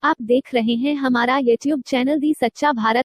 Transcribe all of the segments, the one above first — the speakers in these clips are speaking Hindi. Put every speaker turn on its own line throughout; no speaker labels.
आप देख रहे हैं हमारा यूट्यूब चैनल दी सच्चा भारत।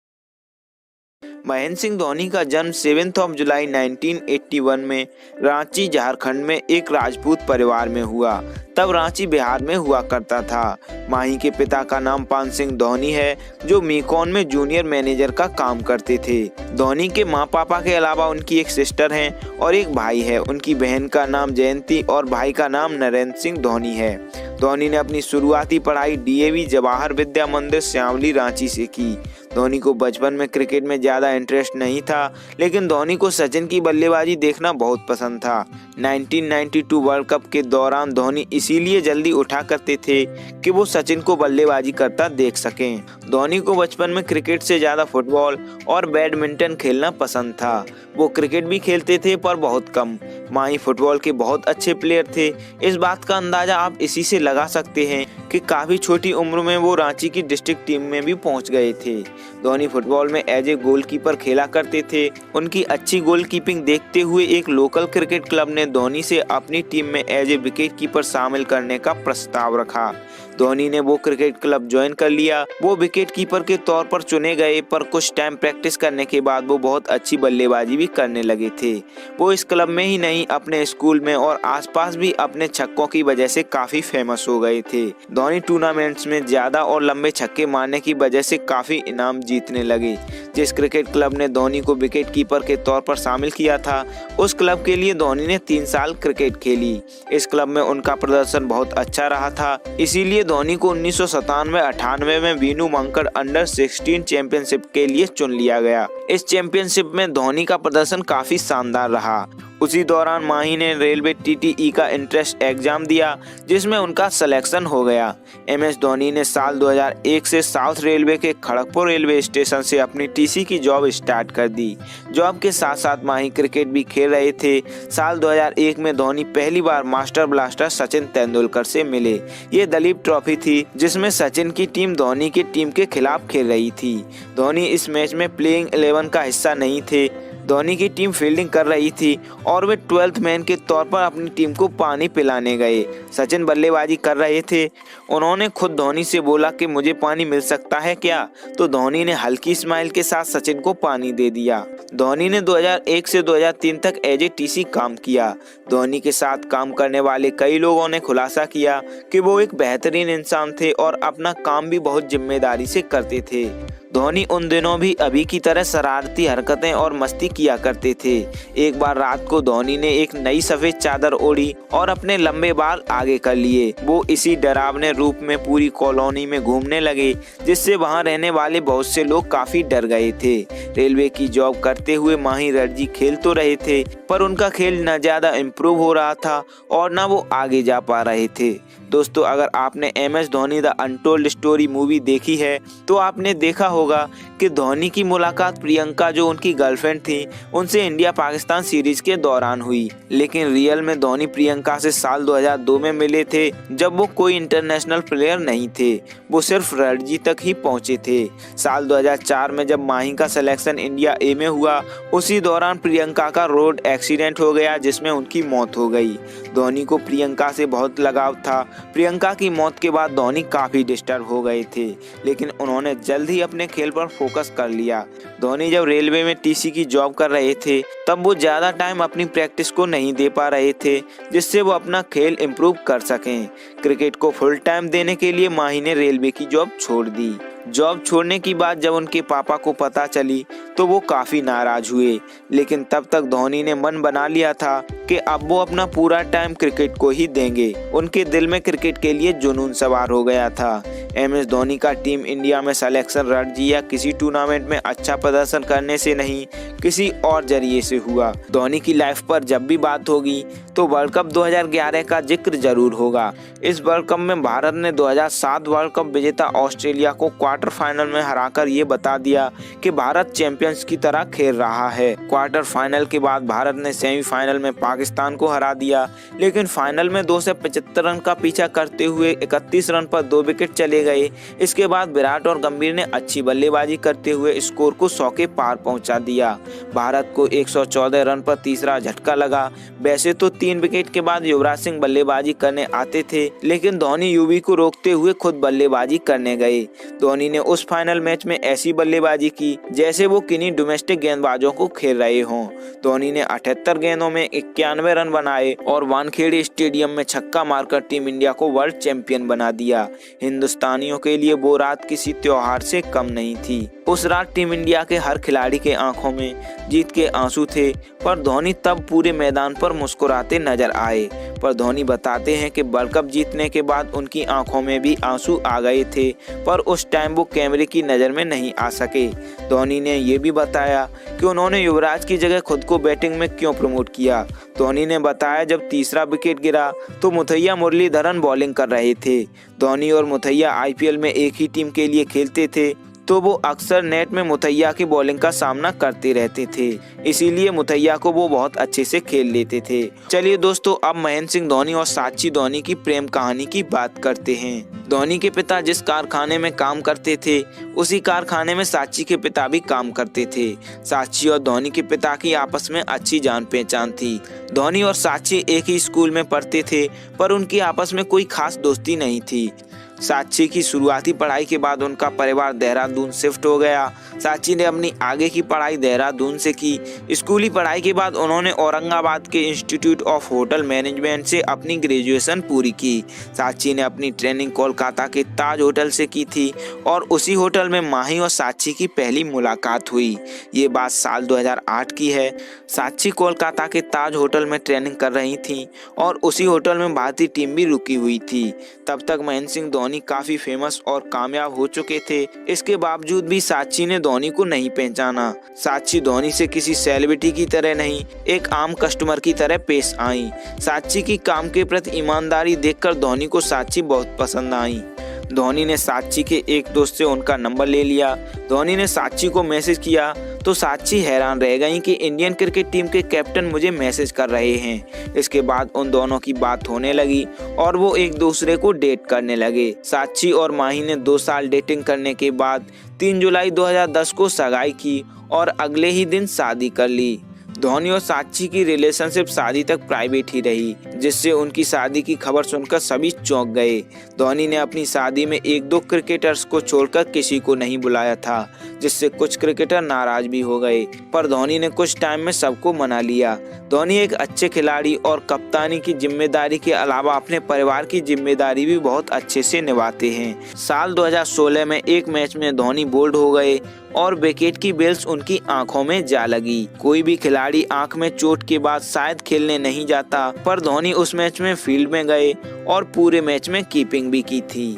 महेंद्र सिंह धोनी का जन्म 7 जुलाई 1981 में रांची झारखंड में एक राजपूत परिवार में हुआ। तब रांची बिहार में हुआ करता था। माही के पिता का नाम पान सिंह धोनी है, जो मीकॉन में जूनियर मैनेजर का काम करते थे। धोनी के माँ पापा के अलावा उनकी एक सिस्टर है और एक भाई है। उनकी बहन का नाम जयंती और भाई का नाम नरेंद्र सिंह धोनी है। धोनी ने अपनी शुरुआती पढ़ाई डीएवी जवाहर विद्या मंदिर श्यामली रांची से की। धोनी को बचपन में क्रिकेट में ज़्यादा इंटरेस्ट नहीं था, लेकिन धोनी को सचिन की बल्लेबाजी देखना बहुत पसंद था। 1992 वर्ल्ड कप के दौरान धोनी इसीलिए जल्दी उठा करते थे कि वो सचिन को बल्लेबाजी करता देख सकें। धोनी को बचपन में क्रिकेट से ज़्यादा फुटबॉल और बैडमिंटन खेलना पसंद था। वो क्रिकेट भी खेलते थे पर बहुत कम। माही फुटबॉल के बहुत अच्छे प्लेयर थे। इस बात का अंदाजा आप इसी से लगा सकते हैं कि काफ़ी छोटी उम्र में वो रांची की डिस्ट्रिक्ट टीम में भी पहुंच गए थे। धोनी फुटबॉल में एज ए गोलकीपर खेला करते थे। उनकी अच्छी गोलकीपिंग देखते हुए एक लोकल क्रिकेट क्लब ने धोनी से अपनी टीम में एज ए विकेट कीपर शामिल करने का प्रस्ताव रखा। धोनी ने वो क्रिकेट क्लब ज्वाइन कर लिया। वो विकेट कीपर के तौर पर चुने गए, पर कुछ टाइम प्रैक्टिस करने के बाद वो बहुत अच्छी बल्लेबाजी भी करने लगे थे। वो इस क्लब में ही नहीं, अपने स्कूल में और आसपास भी अपने छक्कों की वजह से काफी फेमस हो गए थे। धोनी टूर्नामेंट्स में ज्यादा और लंबे छक्के मारने की वजह से काफी इनाम जीतने लगे। जिस क्रिकेट क्लब ने धोनी को विकेट कीपर के तौर पर शामिल किया था, उस क्लब के लिए धोनी ने 3 साल क्रिकेट खेली। इस क्लब में उनका प्रदर्शन बहुत अच्छा रहा था, इसीलिए धोनी को 1997-98 में वीनू मंकड़ अंडर 16 चैंपियनशिप के लिए चुन लिया गया। इस चैंपियनशिप में धोनी का प्रदर्शन काफी शानदार रहा। उसी दौरान माही ने रेलवे टीटीई का इंट्रेंस एग्जाम दिया, जिसमें उनका सिलेक्शन हो गया। एमएस धोनी ने साल 2001 से साउथ रेलवे के खड़गपुर रेलवे स्टेशन से अपनी टीसी की जॉब स्टार्ट कर दी। जॉब के साथ साथ माही क्रिकेट भी खेल रहे थे। साल 2001 में धोनी पहली बार मास्टर ब्लास्टर सचिन तेंदुलकर से मिले। ये दलीप ट्रॉफी थी, जिसमें सचिन की टीम धोनी की टीम के खिलाफ खेल रही थी। धोनी इस मैच में प्लेइंग 11 का हिस्सा नहीं थे। धोनी की टीम फील्डिंग कर रही थी और वे 12th मैन के तौर पर अपनी टीम को पानी पिलाने गए। सचिन बल्लेबाजी कर रहे थे। उन्होंने खुद धोनी से बोला कि मुझे पानी मिल सकता है क्या, तो धोनी ने हल्की स्माइल के साथ सचिन को पानी दे दिया। धोनी ने 2001 से 2003 तक एज ए टीसी काम किया। धोनी के साथ काम करने वाले कई लोगों ने खुलासा किया कि वो एक बेहतरीन इंसान थे और अपना काम भी बहुत जिम्मेदारी से करते थे। धोनी उन दिनों भी अभी की तरह शरारती हरकतें और मस्ती किया करते थे। एक बार रात को धोनी ने एक नई सफेद चादर ओढ़ी और अपने लंबे बाल आगे कर लिए। वो इसी डरावने रूप में पूरी कॉलोनी में घूमने लगे, जिससे वहां रहने वाले बहुत से लोग काफी डर गए थे। रेलवे की जॉब करते हुए माही रणजी खेल तो रहे थे, पर उनका खेल न ज्यादा इम्प्रूव हो रहा था और न वो आगे जा पा रहे थे। दोस्तों, अगर आपने MS Dhoni the untold story movie देखी है, तो आपने देखा होगा कि धोनी की मुलाकात प्रियंका, जो उनकी गर्लफ्रेंड थी, उनसे इंडिया पाकिस्तान सीरीज के दौरान हुई। लेकिन रियल में धोनी प्रियंका से साल 2002 में मिले थे, जब वो कोई इंटरनेशनल प्लेयर नहीं थे। वो सिर्फ रणजी तक ही पहुंचे थे। साल 2004 में जब माही का सिलेक्शन इंडिया ए में हुआ, उसी दौरान प्रियंका का रोड एक्सीडेंट हो गया, जिसमें उनकी मौत हो गई। धोनी को प्रियंका से बहुत लगाव था। प्रियंका की मौत के बाद धोनी काफी डिस्टर्ब हो गए थे, लेकिन उन्होंने जल्द ही अपने खेल पर फोकस कर लिया। धोनी जब रेलवे में टीसी की जॉब कर रहे थे, तब वो ज्यादा टाइम अपनी प्रैक्टिस को नहीं दे पा रहे थे, जिससे वो अपना खेल इम्प्रूव कर सकें। क्रिकेट को फुल टाइम देने के लिए माही ने रेलवे की जॉब छोड़ दी। जॉब छोड़ने की बात जब उनके पापा को पता चली, तो वो काफी नाराज हुए, लेकिन तब तक धोनी ने मन बना लिया था कि अब वो अपना पूरा टाइम क्रिकेट को ही देंगे। उनके दिल में क्रिकेट के लिए जुनून सवार हो गया था। एमएस धोनी का टीम इंडिया में सिलेक्शन रणजी या किसी टूर्नामेंट में अच्छा प्रदर्शन करने से नहीं, किसी और जरिए से हुआ। धोनी की लाइफ पर जब भी बात होगी, तो वर्ल्ड कप 2011 का जिक्र जरूर होगा। इस वर्ल्ड कप में भारत ने 2007 वर्ल्ड कप विजेता ऑस्ट्रेलिया को क्वार्टर फाइनल में हराकर ये बता दिया कि भारत चैंपियंस की तरह खेल रहा है। क्वार्टर फाइनल के बाद भारत ने सेमीफाइनल में पाकिस्तान को हरा दिया, लेकिन फाइनल में 275 रन का पीछा करते हुए 31 रन पर 2 विकेट चले खेले गए। इसके बाद विराट और गंभीर ने अच्छी बल्लेबाजी करते हुए स्कोर को 100 के पार पहुंचा दिया। भारत को 114 रन पर तीसरा झटका लगा। वैसे तो 3 विकेट के बाद युवराज सिंह बल्लेबाजी करने आते थे, लेकिन धोनी युवी को रोकते हुए खुद बल्लेबाजी करने गए। धोनी ने उस फाइनल मैच में ऐसी बल्लेबाजी की जैसे वो किन्हीं डोमेस्टिक गेंदबाजों को खेल रहे हों। धोनी ने 78 गेंदों में 91 रन बनाए और वानखेड़े स्टेडियम में छक्का मारकर टीम इंडिया को वर्ल्ड चैंपियन बना दिया। हिंदुस्तानियों के लिए वो रात किसी त्योहार से कम नहीं थी। उस रात टीम इंडिया के हर खिलाड़ी के आंखों में जीत के आंसू थे, पर धोनी तब पूरे मैदान पर मुस्कुराते नजर आए। पर धोनी बताते हैं कि वर्ल्ड कप जीतने के बाद उनकी आंखों में भी आंसू आ गए थे, पर उस टाइम वो कैमरे की नज़र में नहीं आ सके। धोनी ने ये भी बताया कि उन्होंने युवराज की जगह खुद को बैटिंग में क्यों प्रमोट किया। धोनी ने बताया, जब तीसरा विकेट गिरा तो मुथैया मुरलीधरन बॉलिंग कर रहे थे। धोनी और मुथैया IPL में एक ही टीम के लिए खेलते थे, तो वो अक्सर नेट में मुथैया की बॉलिंग का सामना करते रहते थे, इसीलिए मुथैया को वो बहुत अच्छे से खेल लेते थे। चलिए दोस्तों, अब महेंद्र सिंह धोनी और साक्षी धोनी की प्रेम कहानी की बात करते हैं। धोनी के पिता जिस कारखाने में काम करते थे, उसी कारखाने में साक्षी के पिता भी काम करते थे। साक्षी और धोनी के पिता की आपस में अच्छी जान पहचान थी। धोनी और साक्षी एक ही स्कूल में पढ़ते थे, पर उनकी आपस में कोई खास दोस्ती नहीं थी। साक्षी की शुरुआती पढ़ाई के बाद उनका परिवार देहरादून शिफ्ट हो गया। साक्षी ने अपनी आगे की पढ़ाई देहरादून से की। स्कूली पढ़ाई के बाद उन्होंने औरंगाबाद के इंस्टीट्यूट ऑफ होटल मैनेजमेंट से अपनी ग्रेजुएशन पूरी की। साक्षी ने अपनी ट्रेनिंग कोलकाता के ताज होटल से की थी और उसी होटल में माही और साक्षी की पहली मुलाकात हुई। ये बात साल 2008 की है। साक्षी कोलकाता के ताज होटल में ट्रेनिंग कर रही थी और उसी होटल में भारतीय टीम भी रुकी हुई थी। तब तक महेंद्र सिंह धोनी काफी फेमस और कामयाब हो चुके थे। इसके बावजूद भी साक्षी ने धोनी को नहीं पहचाना। साक्षी धोनी से किसी सेलिब्रिटी की तरह नहीं, एक आम कस्टमर की तरह पेश आई। साक्षी की काम के प्रति ईमानदारी देखकर धोनी को साक्षी बहुत पसंद आई। धोनी ने साक्षी के एक दोस्त से उनका नंबर ले लिया। धोनी ने साक्षी को मैसेज किया तो साक्षी हैरान रह गई कि इंडियन क्रिकेट टीम के कैप्टन मुझे मैसेज कर रहे हैं। इसके बाद उन दोनों की बात होने लगी और वो एक दूसरे को डेट करने लगे। साक्षी और माही ने 2 साल डेटिंग करने के बाद 3 जुलाई 2010 को सगाई की और अगले ही दिन शादी कर ली। धोनी और साक्षी की रिलेशनशिप शादी तक प्राइवेट ही रही, जिससे उनकी शादी की खबर सुनकर सभी चौंक गए। धोनी ने अपनी शादी में 1-2 क्रिकेटर्स को छोड़कर किसी को नहीं बुलाया था, जिससे कुछ क्रिकेटर नाराज भी हो गए, पर धोनी ने कुछ टाइम में सबको मना लिया। धोनी एक अच्छे खिलाड़ी और कप्तानी की जिम्मेदारी के अलावा अपने परिवार की जिम्मेदारी भी बहुत अच्छे से निभाते हैं। साल 2016 में एक मैच में धोनी बोल्ड हो गए और विकेट की बेल्स उनकी आंखों में जा लगी। कोई भी खिलाड़ी आंख में चोट के बाद शायद खेलने नहीं जाता, पर धोनी उस मैच में फील्ड में गए और पूरे मैच में कीपिंग भी की थी।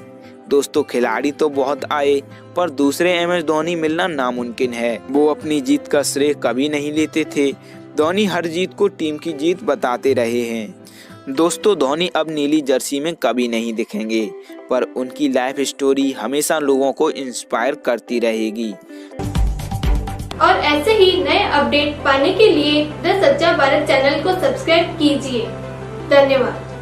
दोस्तों, खिलाड़ी तो बहुत आए, पर दूसरे MS धोनी मिलना नामुमकिन है। वो अपनी जीत का श्रेय कभी नहीं लेते थे। धोनी हर जीत को टीम की जीत बताते रहे हैं। दोस्तों, धोनी अब नीली जर्सी में कभी नहीं दिखेंगे, पर उनकी लाइफ स्टोरी हमेशा लोगों को इंस्पायर करती रहेगी।
और ऐसे ही नए अपडेट पाने के लिए द सच्चा भारत चैनल को सब्सक्राइब कीजिए। धन्यवाद।